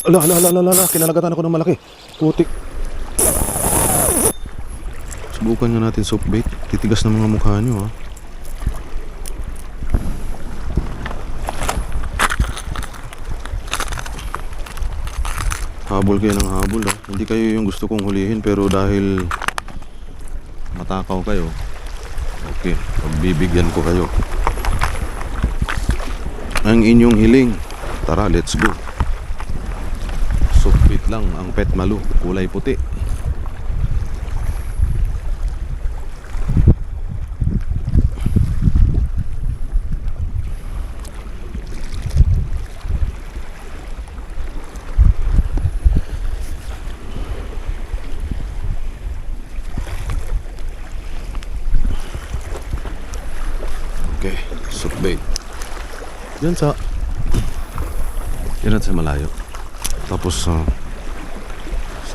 Ala, kinalagatan ako ng malaki. Putik. Subukan nga natin soft bait. Titigas ng mga mukha nyo, ha. Habol kayo ng habol, ha. Hindi kayo yung gusto kong hulihin, pero dahil matakaw kayo, okay, pagbibigyan ko kayo. Ang inyong hiling. Tara, let's go. Soft bait lang ang pet malu, kulay puti. Okay, soft bait. Yan sa malayo. Tapos sa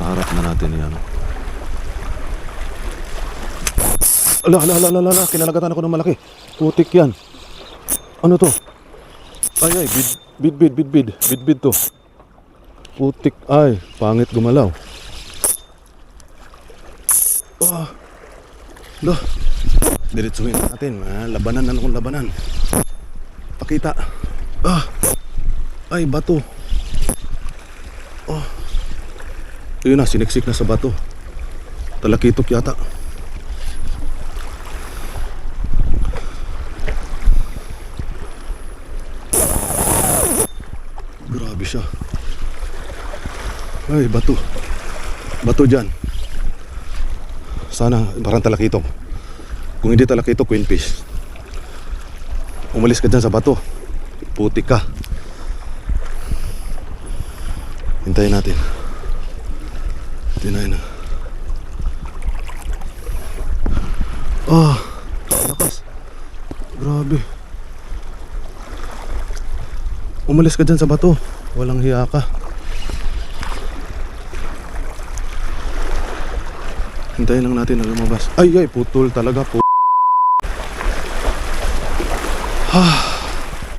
harap na natin yan. Ala, kinalagatan ako ng malaki. Putik yan. Ano to? Ay, bidbid to. Putik, ay, pangit gumalaw. Diretsuhin natin. Labanan na akong labanan. Pakita. Ay, bato. Yun na, siniksik na sa bato. Talakitok yata. Grabe siya. Ay, bato. Bato dyan. Sana, parang talakitok. Kung hindi talakitok, queen fish. Umalis ka dyan sa bato. Putik ka. Hintayin natin. Hintayin na. Lakas. Grabe. Umalis ka dyan sa bato. Walang hiya ka. Hintayin lang natin na lumabas. Ay, putol talaga po.